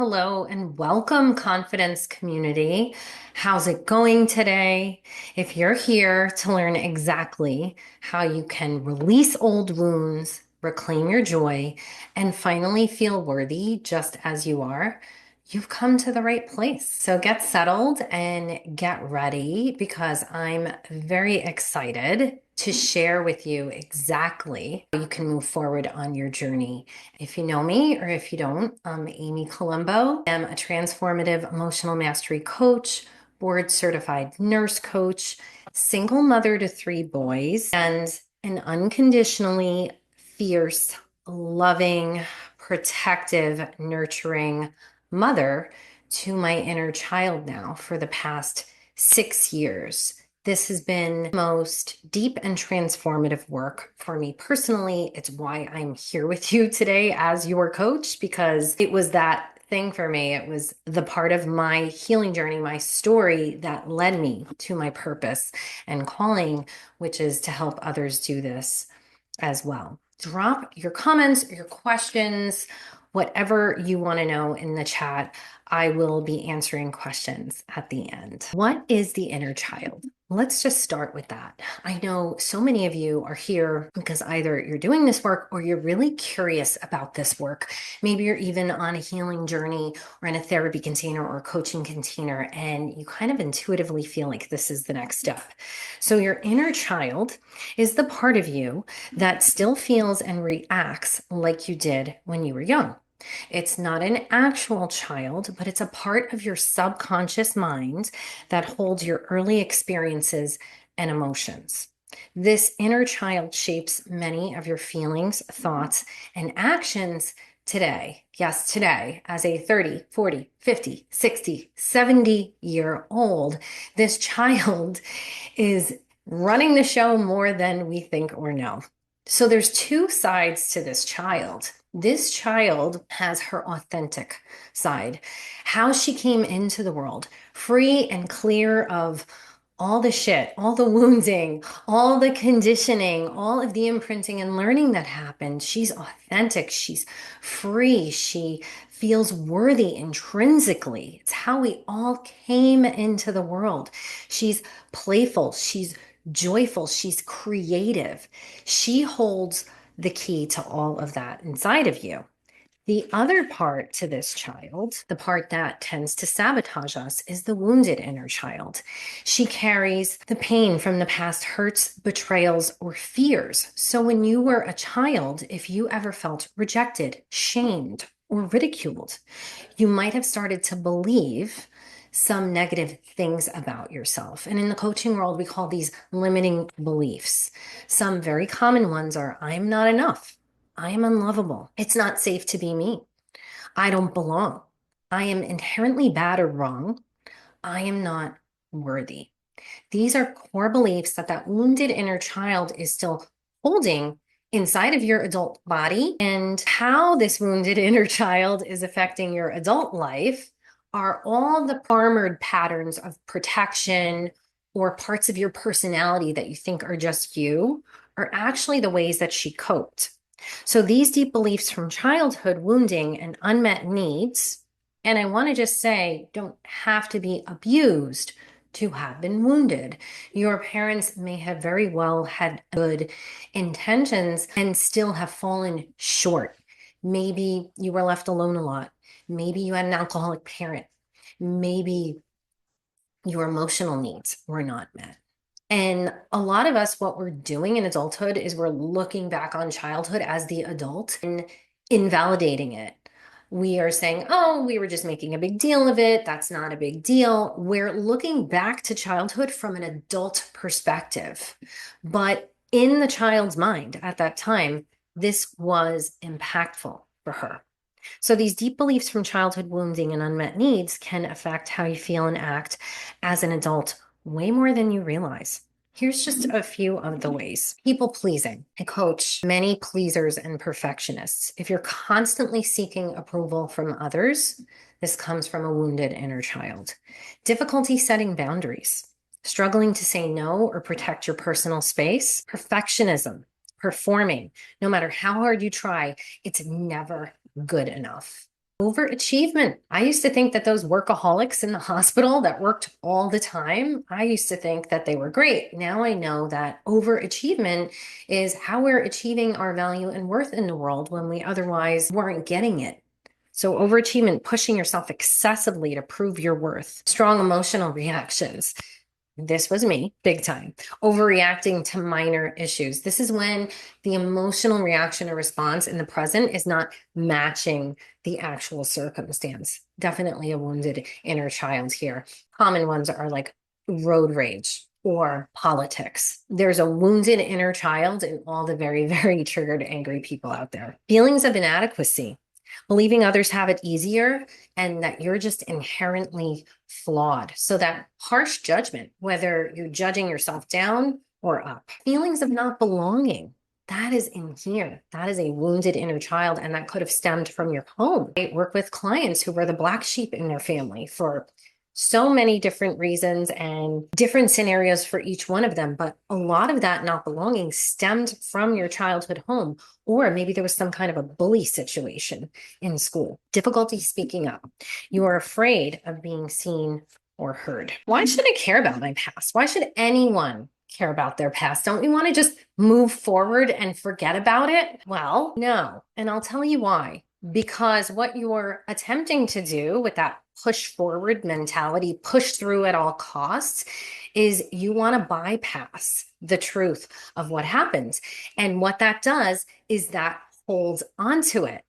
Hello and welcome, confidence community. How's it going today? If you're here to learn exactly how you can release old wounds, reclaim your joy, and finally feel worthy just as you are, you've come to the right place. So get settled and get ready because I'm very excited to share with you exactly how you can move forward on your journey. If you know me or if you don't, I'm �10𝐸𝐸. I'm a transformative emotional mastery coach, board certified nurse coach, single mother to 3 boys, and an unconditionally fierce, loving, protective, nurturing mother to my inner child now for the past 6 years. This has been the most deep and transformative work for me personally. It's why I'm here with you today as your coach, because it was that thing for me. It was the part of my healing journey, my story that led me to my purpose and calling, which is to help others do this as well. Drop your comments, your questions, whatever you want to know in the chat. I will be answering questions at the end. What is the inner child? Let's just start with that. I know so many of you are here because either you're doing this work or you're really curious about this work. Maybe you're even on a healing journey or in a therapy container or a coaching container, and you kind of intuitively feel like this is the next step. So your inner child is the part of you that still feels and reacts like you did when you were young. It's not an actual child, but it's a part of your subconscious mind that holds your early experiences and emotions. This inner child shapes many of your feelings, thoughts, and actions today. Yes, today, as a 30, 40, 50, 60, 70-year-old, this child is running the show more than we think or know. So there's 2 sides to this child. This child has her authentic side, how she came into the world, free and clear of all the shit, all the wounding, all the conditioning, all of the imprinting and learning that happened. She's authentic. She's free. She feels worthy intrinsically. It's how we all came into the world. She's playful. She's joyful. She's creative. She holds the key to all of that inside of you. The other part to this child, the part that tends to sabotage us, is the wounded inner child. She carries the pain from the past hurts, betrayals, or fears. So when you were a child, if you ever felt rejected, shamed, or ridiculed, you might have started to believe some negative things about yourself. And in the coaching world, we call these limiting beliefs. Some very common ones are, I'm not enough. I am unlovable. It's not safe to be me. I don't belong. I am inherently bad or wrong. I am not worthy. These are core beliefs that wounded inner child is still holding inside of your adult body. And how this wounded inner child is affecting your adult life are all the armored patterns of protection or parts of your personality that you think are just you are actually the ways that she coped. So these deep beliefs from childhood wounding and unmet needs, and I want to just say, don't have to be abused to have been wounded. Your parents may have very well had good intentions and still have fallen short. Maybe you were left alone a lot. Maybe you had an alcoholic parent. Maybe your emotional needs were not met. And a lot of us, what we're doing in adulthood is we're looking back on childhood as the adult and invalidating it. We are saying, oh, we were just making a big deal of it. That's not a big deal. We're looking back to childhood from an adult perspective. But in the child's mind at that time, this was impactful for her. So these deep beliefs from childhood wounding and unmet needs can affect how you feel and act as an adult way more than you realize. Here's just a few of the ways. People pleasing. I coach many pleasers and perfectionists. If you're constantly seeking approval from others, this comes from a wounded inner child. Difficulty setting boundaries. Struggling to say no or protect your personal space. Perfectionism. Performing. No matter how hard you try, it's never good enough. Overachievement. I used to think that those workaholics in the hospital that worked all the time, I used to think that they were great. Now I know that overachievement is how we're achieving our value and worth in the world when we otherwise weren't getting it. So overachievement, pushing yourself excessively to prove your worth. Strong emotional reactions. This was me, big time. Overreacting to minor issues. This is when the emotional reaction or response in the present is not matching the actual circumstance. Definitely a wounded inner child here. Common ones are like road rage or politics. There's a wounded inner child in all the very, very triggered, angry people out there. Feelings of inadequacy. Believing others have it easier and that you're just inherently flawed. So that harsh judgment, whether you're judging yourself down or up. Feelings of not belonging. That is in here. That is a wounded inner child, and that could have stemmed from your home. I work with clients who were the black sheep in their family for so many different reasons and different scenarios for each one of them. But a lot of that not belonging stemmed from your childhood home, or maybe there was some kind of a bully situation in school. Difficulty speaking up. You are afraid of being seen or heard. Why should I care about my past? Why should anyone care about their past? Don't we want to just move forward and forget about it? Well, no. And I'll tell you why. Because what you're attempting to do with that push forward mentality, push through at all costs, is you want to bypass the truth of what happens. And what that does is that holds onto it.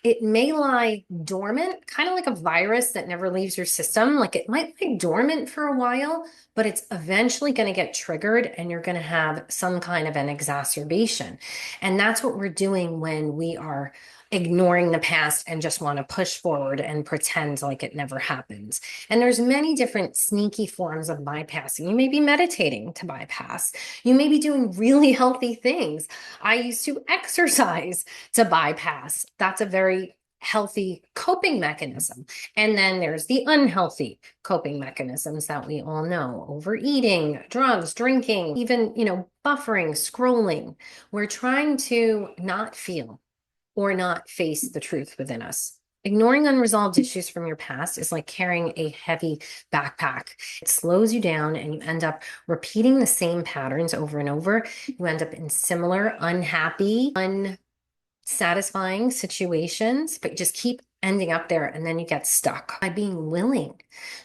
It may lie dormant, kind of like a virus that never leaves your system. Like it might lie dormant for a while, but it's eventually going to get triggered and you're going to have some kind of an exacerbation. And that's what we're doing when we are ignoring the past and just want to push forward and pretend like it never happens. And there's many different sneaky forms of bypassing. You may be meditating to bypass. You may be doing really healthy things. I used to exercise to bypass. That's a very healthy coping mechanism. And then there's the unhealthy coping mechanisms that we all know: overeating, drugs, drinking, even, buffering, scrolling. We're trying to not feel or not face the truth within us. Ignoring unresolved issues from your past is like carrying a heavy backpack. It slows you down and you end up repeating the same patterns over and over. You end up in similar, unhappy, unsatisfying situations, but you just keep ending up there, and then you get stuck. By being willing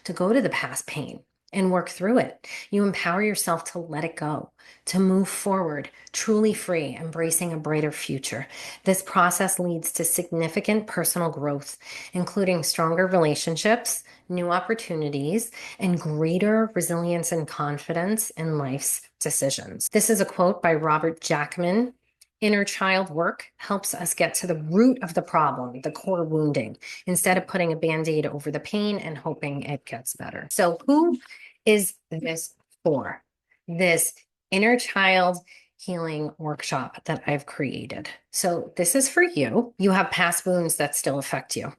to go to the past pain and work through it, you empower yourself to let it go, to move forward, truly free, embracing a brighter future. This process leads to significant personal growth, including stronger relationships, new opportunities, and greater resilience and confidence in life's decisions. This is a quote by Robert Jackman. Inner child work helps us get to the root of the problem, the core wounding, instead of putting a Band-Aid over the pain and hoping it gets better. So who is this for? This inner child healing workshop that I've created. So this is for you. You have past wounds that still affect you.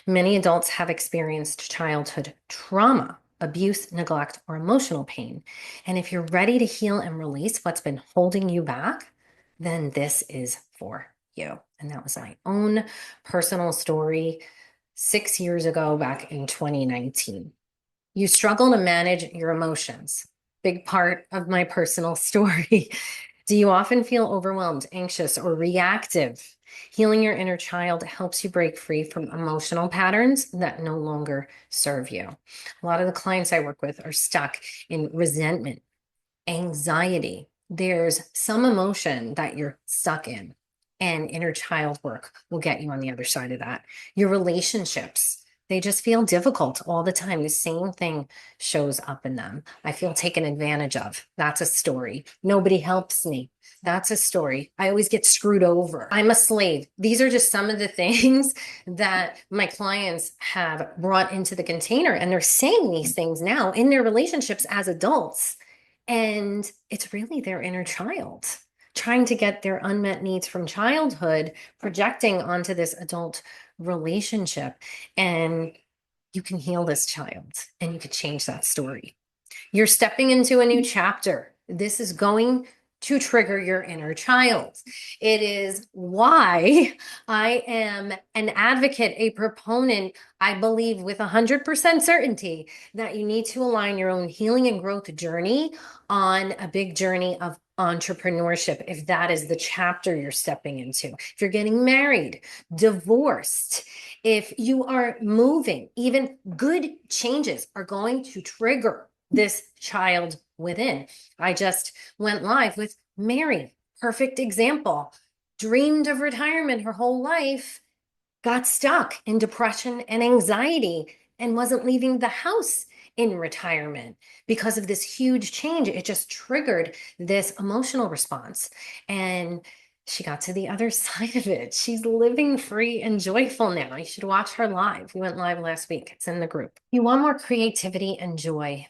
Many adults have experienced childhood trauma, abuse, neglect, or emotional pain. And if you're ready to heal and release what's been holding you back, then this is for you. And that was my own personal story 6 years ago, back in 2019. You struggle to manage your emotions. Big part of my personal story. Do you often feel overwhelmed, anxious, or reactive? Healing your inner child helps you break free from emotional patterns that no longer serve you. A lot of the clients I work with are stuck in resentment, anxiety. There's some emotion that you're stuck in, and inner child work will get you on the other side of that. Your relationships, they just feel difficult all the time. The same thing shows up in them. I feel taken advantage of. That's a story. Nobody helps me. That's a story. I always get screwed over. I'm a slave. These are just some of the things that my clients have brought into the container, and they're saying these things now in their relationships as adults. And it's really their inner child trying to get their unmet needs from childhood, projecting onto this adult relationship. And you can heal this child and you can change that story. You're stepping into a new chapter. This is going to trigger your inner child. It is why I am an advocate, a proponent. I believe with 100% certainty that you need to align your own healing and growth journey on a big journey of entrepreneurship, if that is the chapter you're stepping into. If you're getting married, divorced, if you are moving, even good changes are going to trigger this child within. I just went live with Mary, perfect example. Dreamed of retirement her whole life, got stuck in depression and anxiety, and wasn't leaving the house in retirement because of this huge change. It just triggered this emotional response. And she got to the other side of it. She's living free and joyful now. You should watch her live. We went live last week. It's in the group. You want more creativity and joy.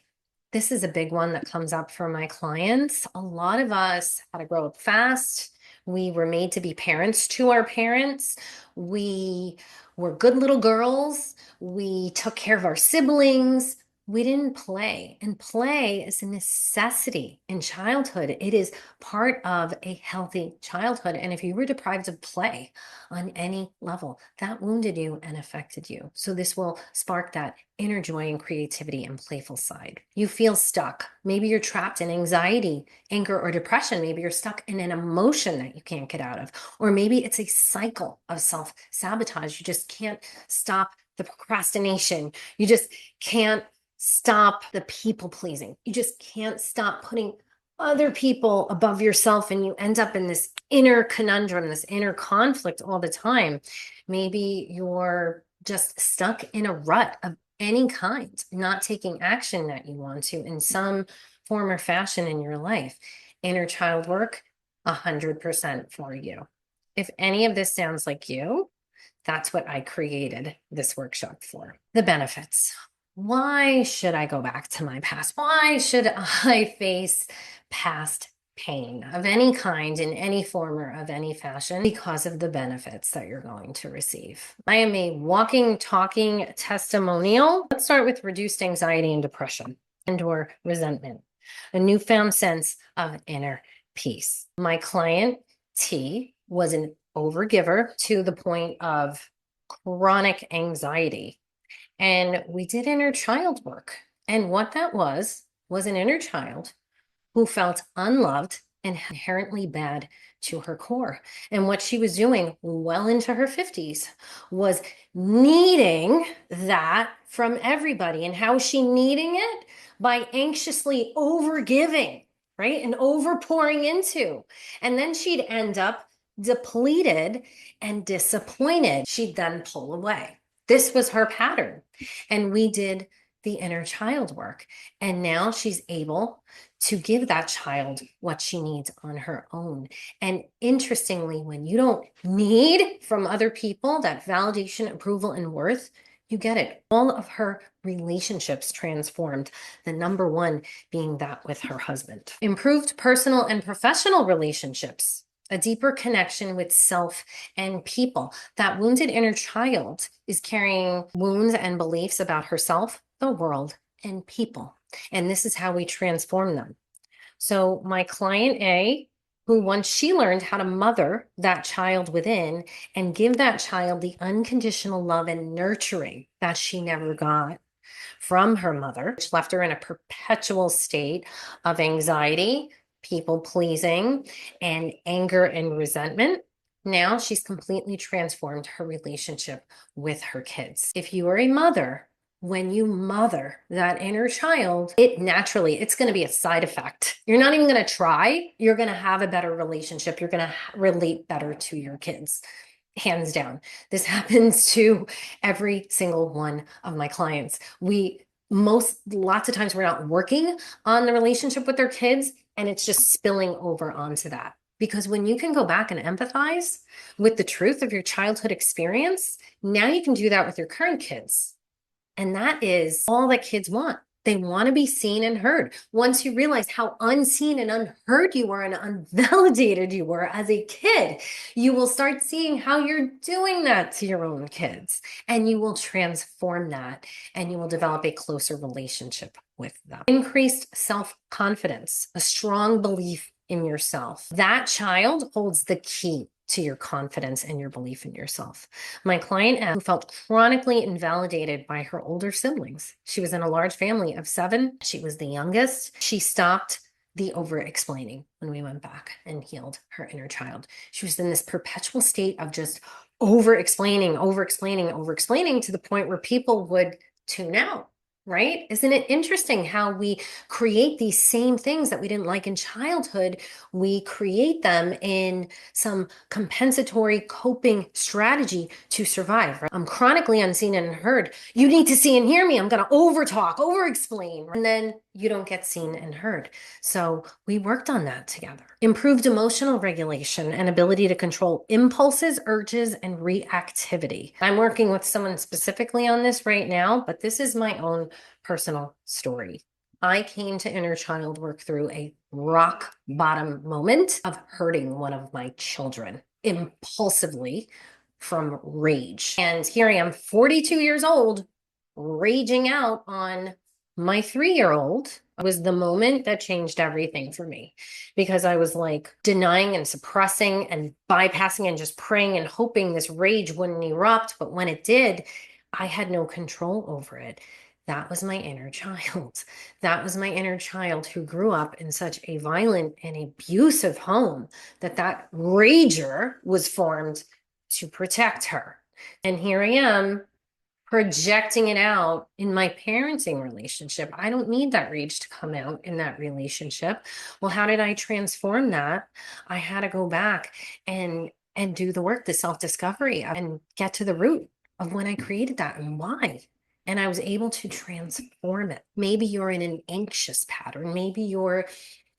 This is a big one that comes up for my clients. A lot of us had to grow up fast. We were made to be parents to our parents. We were good little girls. We took care of our siblings. We didn't play, and play is a necessity in childhood. It is part of a healthy childhood. And if you were deprived of play on any level, that wounded you and affected you. So this will spark that inner joy and creativity and playful side. You feel stuck. Maybe you're trapped in anxiety, anger, or depression. Maybe you're stuck in an emotion that you can't get out of. Or maybe it's a cycle of self-sabotage. You just can't stop the procrastination. You just can't stop the people pleasing. You just can't stop putting other people above yourself, and you end up in this inner conundrum, this inner conflict all the time. Maybe you're just stuck in a rut of any kind, not taking action that you want to in some form or fashion in your life. Inner child work, 100% for you. If any of this sounds like you, that's what I created this workshop for. The benefits. Why should I go back to my past? Why should I face past pain of any kind in any form or of any fashion? Because of the benefits that you're going to receive. I am a walking, talking testimonial. Let's start with reduced anxiety and depression and/or resentment, a newfound sense of inner peace. My client, T, was an overgiver to the point of chronic anxiety. And we did inner child work. And what that was an inner child who felt unloved and inherently bad to her core. And what she was doing well into her 50s was needing that from everybody. And how is she needing it? By anxiously overgiving, right? And overpouring into. And then she'd end up depleted and disappointed. She'd then pull away. This was her pattern. And we did the inner child work. And now she's able to give that child what she needs on her own. And interestingly, when you don't need from other people that validation, approval, and worth, you get it. All of her relationships transformed, the number one being that with her husband. Improved personal and professional relationships. A deeper connection with self and people. That wounded inner child is carrying wounds and beliefs about herself, the world, and people. And this is how we transform them. So my client A, who once she learned how to mother that child within and give that child the unconditional love and nurturing that she never got from her mother, which left her in a perpetual state of anxiety, people pleasing, and anger and resentment. Now she's completely transformed her relationship with her kids. If you are a mother, when you mother that inner child, it's going to be a side effect. You're not even going to try. You're going to have a better relationship. You're going to relate better to your kids. Hands down. This happens to every single one of my clients. Lots of times we're not working on the relationship with their kids, and it's just spilling over onto that. Because when you can go back and empathize with the truth of your childhood experience, now you can do that with your current kids. And that is all that kids want. They want to be seen and heard. Once you realize how unseen and unheard you were and unvalidated you were as a kid, you will start seeing how you're doing that to your own kids. And you will transform that, and you will develop a closer relationship with them. Increased self-confidence, a strong belief in yourself. That child holds the key to your confidence and your belief in yourself. My client, who felt chronically invalidated by her older siblings. She was in a large family of 7. She was the youngest. She stopped the over-explaining when we went back and healed her inner child. She was in this perpetual state of just over-explaining, over-explaining, over-explaining to the point where people would tune out. Right? Isn't it interesting how we create these same things that we didn't like in childhood? We create them in some compensatory coping strategy to survive. Right? I'm chronically unseen and unheard. You need to see and hear me. I'm going to over-talk, over-explain. And then you don't get seen and heard. So we worked on that together. Improved emotional regulation and ability to control impulses, urges, and reactivity. I'm working with someone specifically on this right now, but this is my own personal story. I came to inner child work through a rock bottom moment of hurting one of my children impulsively from rage. And here I am, 42 years old, raging out on my 3-year-old. Was the moment that changed everything for me, because I was like denying and suppressing and bypassing and just praying and hoping this rage wouldn't erupt. But when it did, I had no control over it. That was my inner child. That was my inner child who grew up in such a violent and abusive home that rager was formed to protect her. And here I am projecting it out in my parenting relationship. I don't need that rage to come out in that relationship. Well, how did I transform that? I had to go back and do the work, the self-discovery, and get to the root of when I created that and why. And I was able to transform it. Maybe you're in an anxious pattern. Maybe you're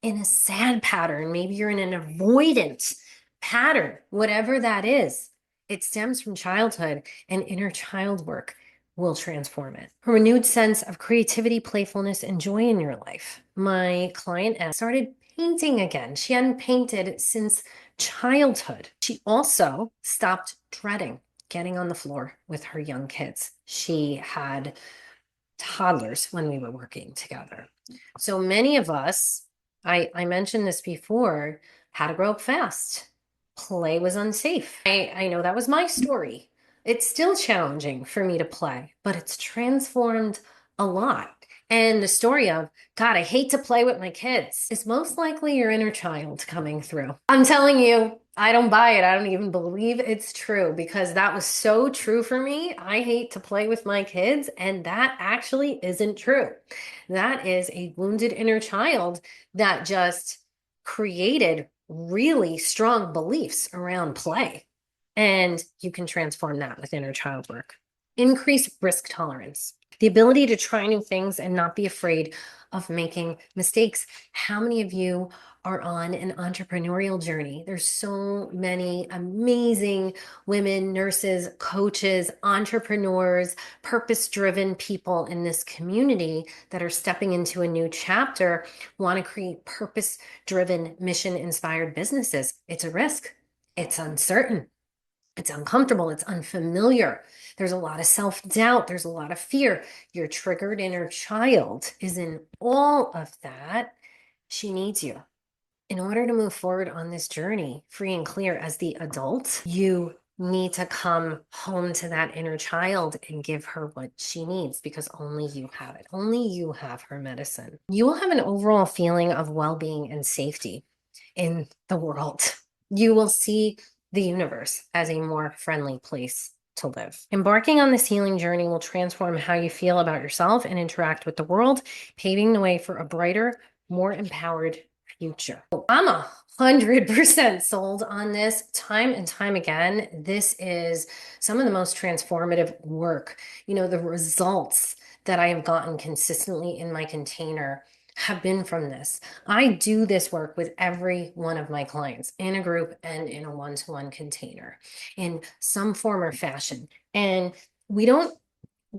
in a sad pattern. Maybe you're in an avoidant pattern. Whatever that is, it stems from childhood, and inner child work will transform it. A renewed sense of creativity, playfulness, and joy in your life. My client started painting again. She hadn't painted since childhood. She also stopped dreading getting on the floor with her young kids. She had toddlers when we were working together. So many of us, I mentioned this before, had to grow up fast. Play was unsafe. I know that was my story. It's still challenging for me to play, but it's transformed a lot. And the story of, God, I hate to play with my kids is most likely your inner child coming through. I'm telling you, I don't buy it. I don't even believe it's true, because that was so true for me. I hate to play with my kids, and that actually isn't true. That is a wounded inner child that just created really strong beliefs around play. And you can transform that with inner child work. Increase risk tolerance. The ability to try new things and not be afraid of making mistakes. How many of you are on an entrepreneurial journey? There's so many amazing women, nurses, coaches, entrepreneurs, purpose-driven people in this community that are stepping into a new chapter, want to create purpose-driven, mission-inspired businesses. It's a risk. It's uncertain. It's uncomfortable. It's unfamiliar. There's a lot of self-doubt. There's a lot of fear. Your triggered inner child is in all of that. She needs you. In order to move forward on this journey, free and clear as the adult, you need to come home to that inner child and give her what she needs, because only you have it. Only you have her medicine. You will have an overall feeling of well-being and safety in the world. You will see the universe as a more friendly place to live. Embarking on this healing journey will transform how you feel about yourself and interact with the world, paving the way for a brighter, more empowered future. I'm 100% sold on this time and time again. This is some of the most transformative work. You know, the results that I have gotten consistently in my container have been from this. I do this work with every one of my clients in a group and in a one-to-one container in some form or fashion. And we don't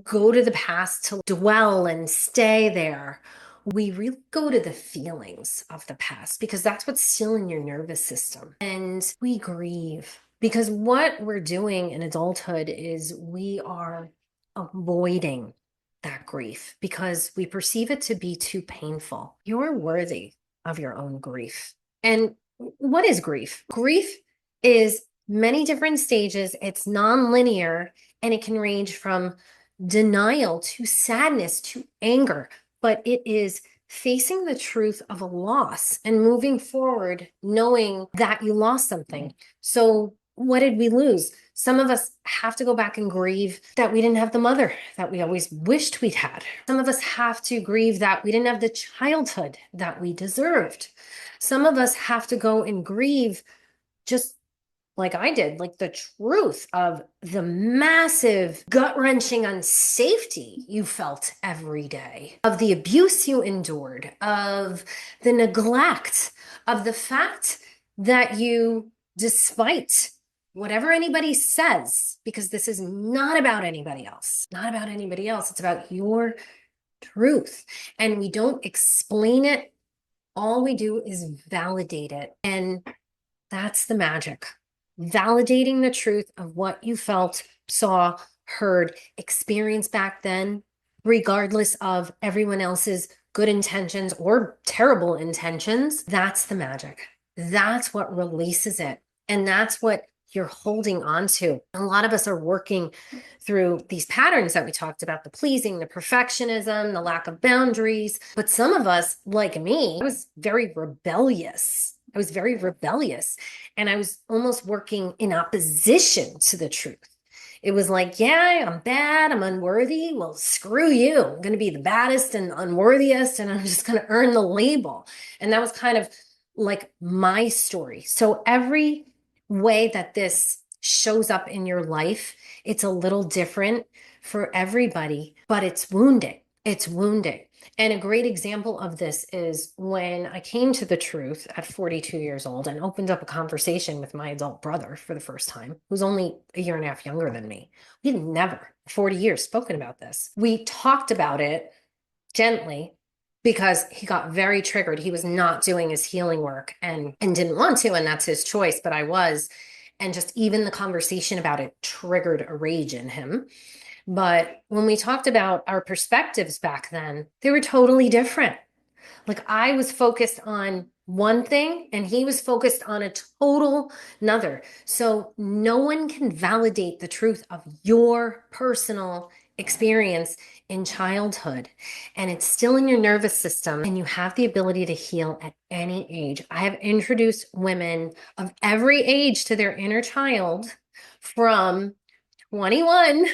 go to the past to dwell and stay there. We really go to the feelings of the past, because that's what's still in your nervous system. And we grieve, because what we're doing in adulthood is we are avoiding that grief because we perceive it to be too painful. You're worthy of your own grief. And what is grief? Grief is many different stages. It's non-linear, and it can range from denial to sadness to anger, but it is facing the truth of a loss and moving forward, knowing that you lost something. So what did we lose? Some of us have to go back and grieve that we didn't have the mother that we always wished we'd had. Some of us have to grieve that we didn't have the childhood that we deserved. Some of us have to go and grieve, just like I did, like the truth of the massive gut-wrenching unsafety you felt every day, of the abuse you endured, of the neglect, of the fact that you, despite whatever anybody says, because this is not about anybody else, not about anybody else, it's about your truth. And we don't explain it. All we do is validate it. And that's the magic. Validating the truth of what you felt, saw, heard, experienced back then, regardless of everyone else's good intentions or terrible intentions. That's the magic. That's what releases it. And that's what you're holding on to. A lot of us are working through these patterns that we talked about, the pleasing, the perfectionism, the lack of boundaries. But some of us, like me, I was very rebellious. And I was almost working in opposition to the truth. It was like, yeah, I'm bad, I'm unworthy. Well, screw you. I'm going to be the baddest and unworthiest, and I'm just going to earn the label. And that was kind of like my story. So every way that this shows up in your life, it's a little different for everybody, but it's wounding. It's wounding. And a great example of this is when I came to the truth at 42 years old and opened up a conversation with my adult brother for the first time, who's only a year and a half younger than me. We had never, 40 years, spoken about this. We talked about it gently because he got very triggered. He was not doing his healing work and didn't want to, and that's his choice, but I was. And just even the conversation about it triggered a rage in him. But when we talked about our perspectives back then, they were totally different. Like I was focused on one thing and he was focused on a total another. So no one can validate the truth of your personal experience in childhood. And it's still in your nervous system, and you have the ability to heal at any age. I have introduced women of every age to their inner child from 21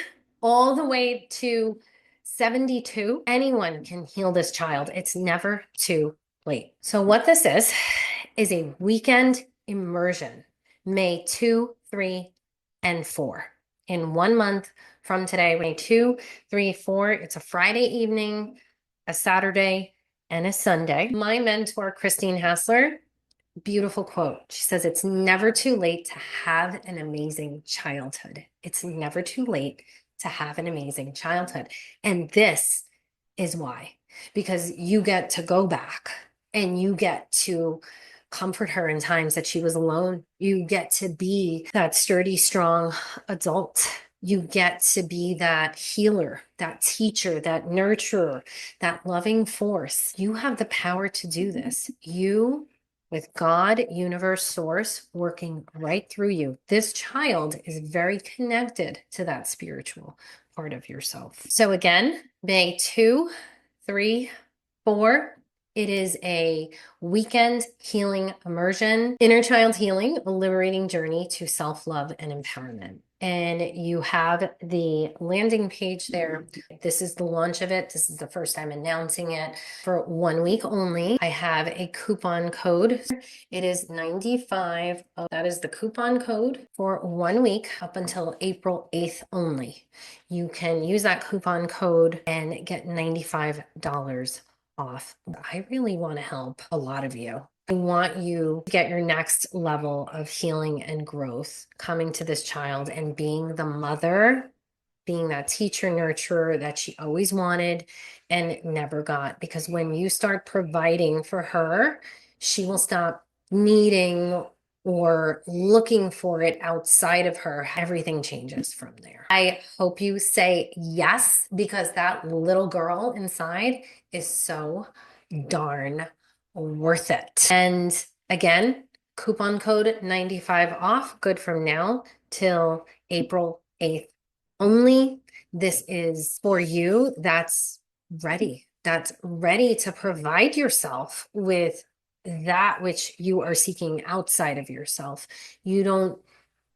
all the way to 72. Anyone can heal this child. It's never too late. So what this is a weekend immersion, May 2, 3, and 4. In 1 month from today, May 2, 3, 4. It's a Friday evening, a Saturday, and a Sunday. My mentor, Christine Hassler, beautiful quote. She says, it's never too late to have an amazing childhood. It's never too late to have an amazing childhood. And this is why, because you get to go back and you get to comfort her in times that she was alone. You get to be that sturdy, strong adult. You get to be that healer, that teacher, that nurturer, that loving force. You have the power to do this. You, with God, universe, source, working right through you. This child is very connected to that spiritual part of yourself. So again, May 2, 3, 4. It is a weekend healing immersion, inner child healing, a liberating journey to self-love and empowerment. And you have the landing page there. This is the launch of it. This is the first time announcing it for 1 week only. I have a coupon code. It is 95. That is the coupon code for 1 week up until April 8th only. You can use that coupon code and get $95 off. I really want to help a lot of you. I want you to get your next level of healing and growth, coming to this child and being the mother, being that teacher, nurturer that she always wanted and never got. Because when you start providing for her, she will stop needing or looking for it outside of her. Everything changes from there. I hope you say yes, because that little girl inside is so darn worth it. And Again, coupon code 95 off, good from now till April 8th only. This is for you that's ready to provide yourself with that which you are seeking outside of yourself. You don't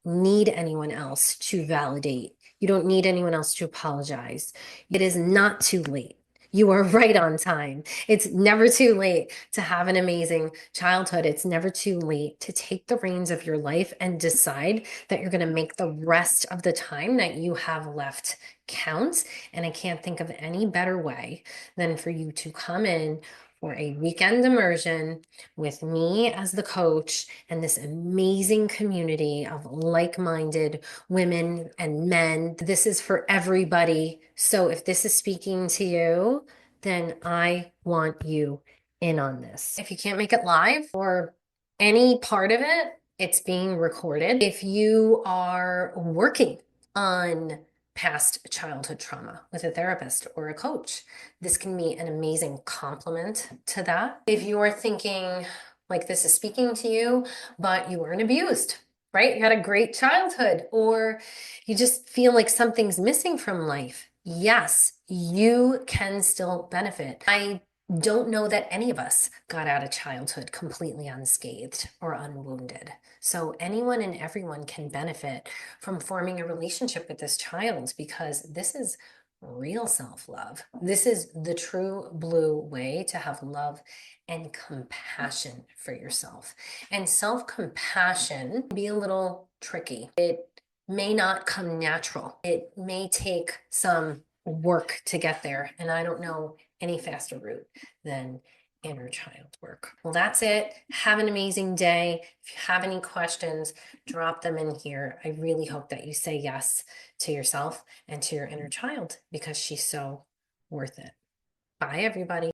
need anyone else to validate. You don't need anyone else to apologize. It is not too late. You are right on time. It's never too late to have an amazing childhood. It's never too late to take the reins of your life and decide that you're going to make the rest of the time that you have left count. And I can't think of any better way than for you to come in for a weekend immersion with me as the coach and this amazing community of like-minded women and men. This is for everybody. So if this is speaking to you, then I want you in on this. If you can't make it live or any part of it, it's being recorded. If you are working on past childhood trauma with a therapist or a coach, this can be an amazing complement to that. If you are thinking like this is speaking to you, but you weren't abused, right? You had a great childhood, or you just feel like something's missing from life. Yes, you can still benefit. I don't know that any of us got out of childhood completely unscathed or unwounded. So anyone and everyone can benefit from forming a relationship with this child, because this is real self-love. This is the true blue way to have love and compassion for yourself. And self-compassion can be a little tricky. It may not come natural. It may take some work to get there. And I don't know any faster route than inner child work. Well, that's it. Have an amazing day. If you have any questions, drop them in here. I really hope that you say yes to yourself and to your inner child, because she's so worth it. Bye, everybody.